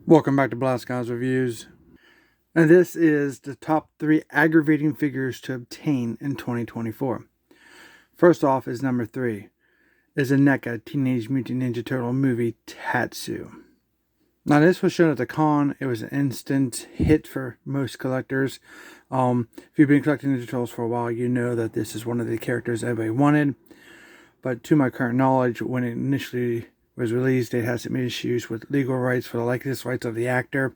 Welcome back to Blast Guys Reviews. And this is the top 3 aggravating figures to obtain in 2024. First off is number 3, is a NECA Teenage Mutant Ninja Turtle movie Tatsu. Now this was shown at the con. It was an instant hit for most collectors. If you've been collecting Ninja Turtles for a while, you know that this is one of the characters everybody wanted. But to my current knowledge, when it initially was released, it had some issues with legal rights for the likeness rights of the actor,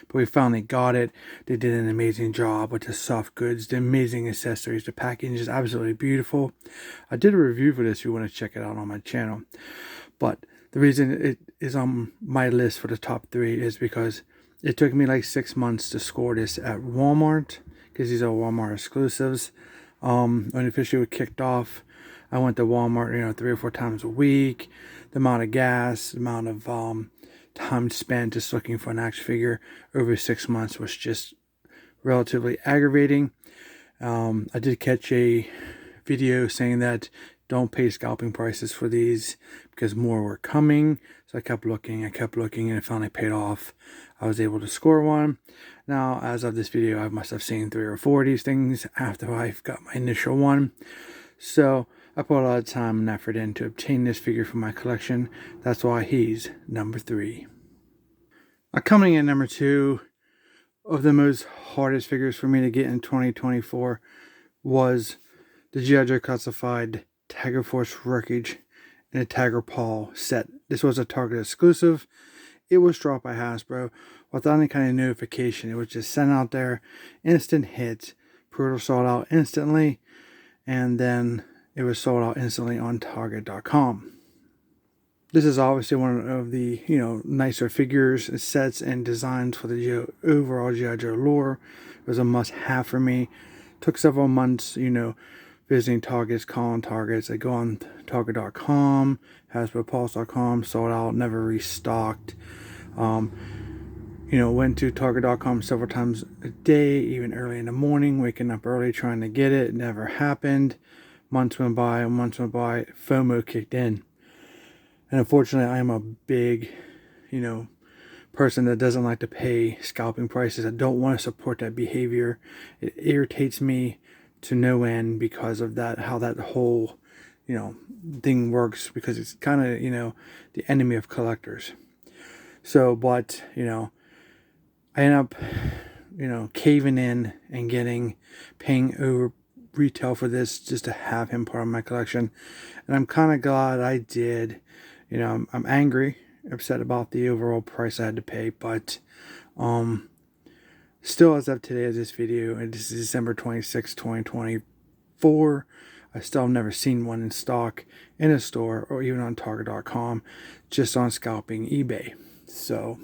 but we finally got it. They did an amazing job with the soft goods, the amazing accessories. The packaging is absolutely beautiful. I did a review for this if you want to check it out on my channel, but the reason it is on my list for the top 3 is because it took me like 6 months to score this at Walmart, because these are Walmart exclusives. When officially kicked off, I went to Walmart, 3 or 4 times a week. The amount of gas, the amount of time spent just looking for an action figure over 6 months was just relatively aggravating. I did catch a video saying that don't pay scalping prices for these because more were coming. So I kept looking, and it finally paid off. I was able to score one. Now, as of this video, I must have seen 3 or 4 of these things after I've got my initial one. So I put a lot of time and effort in to obtain this figure for my collection. That's why he's number 3. Coming in number 2 of the most hardest figures for me to get in 2024 was the G.I. Joe Classified Tiger Force Wreckage and a Tiger Paw set. This was a Target exclusive. It was dropped by Hasbro without any kind of notification. It was just sent out there, instant hit. Pre-order sold out instantly, and then it was sold out instantly on Target.com. This is obviously one of the nicer figures, sets, and designs for the overall G.I. Joe lore. It was a must-have for me. Took several months, visiting Targets, calling Targets. I go on Target.com, HasbroPulse.com, sold out, never restocked. Went to Target.com several times a day, even early in the morning, waking up early trying to get it. It never happened. Months went by, FOMO kicked in. And unfortunately, I am a big, person that doesn't like to pay scalping prices. I don't want to support that behavior. It irritates me to no end because of that, how that whole, thing works, because it's kind of, the enemy of collectors. So, but, I end up, caving in and paying over retail for this just to have him part of my collection. And I'm kind of glad I did. I'm angry, upset about the overall price I had to pay, but still, as of today of this video, and this is December 26, 2024, I still have never seen one in stock in a store or even on Target.com, just on scalping eBay. So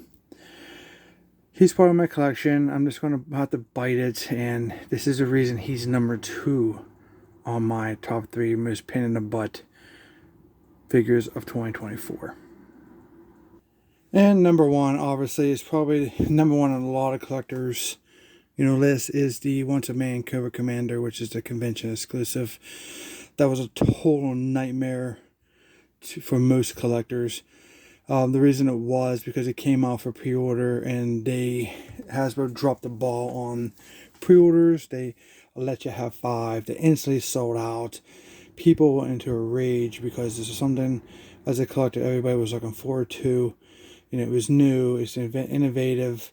he's part of my collection. I'm just going to have to bite it, and this is the reason he's number 2 on my top 3 most pain in the butt figures of 2024. And number 1, obviously, is probably number 1 on a lot of collectors' list, is the Once a Man Cobra Commander, which is the convention exclusive. That was a total nightmare for most collectors. The reason it was because it came out for pre-order, and Hasbro dropped the ball on pre-orders. They let you have 5. They instantly sold out. People went into a rage because this is something, as a collector, everybody was looking forward to. It was new. It's innovative,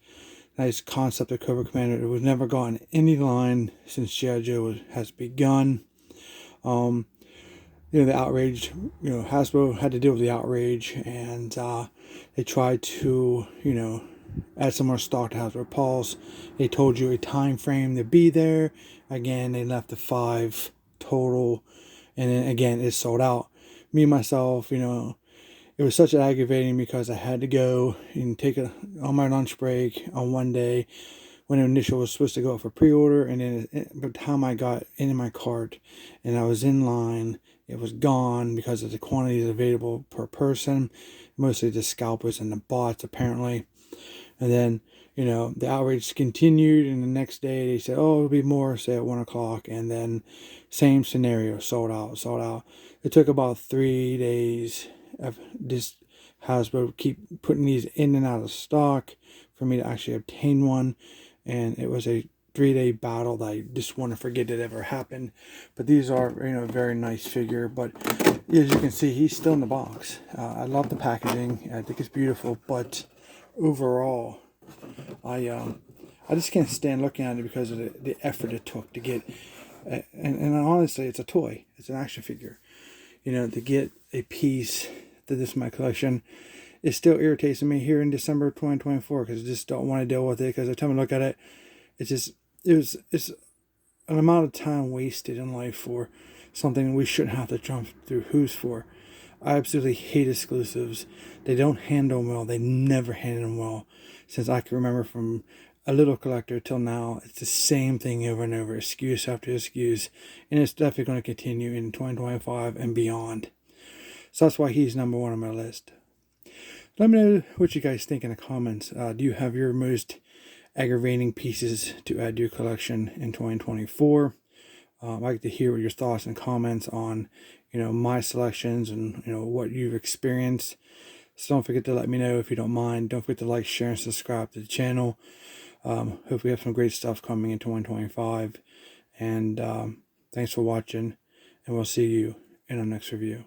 nice concept of Cobra Commander. It was never gotten any line since G.I. Joe has begun. The outrage, Hasbro had to deal with the outrage, and they tried to, add some more stock to Hasbro Pulse. They told you a time frame to be there. Again, they left the 5 total, and then again, it sold out. Me, myself, it was such aggravating because I had to go and take it on my lunch break on one day when the initial was supposed to go out for pre-order, and then by the time I got into my cart and I was in line, it was gone because of the quantities available per person, mostly the scalpers and the bots apparently. And then, the outrage continued, and the next day they said, oh, it'll be more, say at 1 o'clock, and then same scenario, sold out. It took about 3 days of just Hasbro keep putting these in and out of stock for me to actually obtain one, and it was a 3-day battle that I just want to forget it ever happened. But these are, a very nice figure. But as you can see, he's still in the box. I love the packaging. I think it's beautiful, but overall, I just can't stand looking at it because of the effort it took to get. And honestly, it's a toy. It's an action figure. To get a piece that this is my collection, it still irritates me here in December of 2024 because I just don't want to deal with it. Because every time I look at it, it's an amount of time wasted in life for something we shouldn't have to jump through hoops for. I absolutely hate exclusives. They don't handle them well. They never handle them well. Since I can remember from a little collector till now, it's the same thing over and over, excuse after excuse. And it's definitely going to continue in 2025 and beyond. So that's why he's number one on my list. Let me know what you guys think in the comments. Do you have your most aggravating pieces to add to your collection in 2024? I'd like to hear your thoughts and comments on, my selections and, what you've experienced. So don't forget to let me know if you don't mind. Don't forget to like, share, and subscribe to the channel. Hope we have some great stuff coming in 2025. And thanks for watching, and we'll see you in our next review.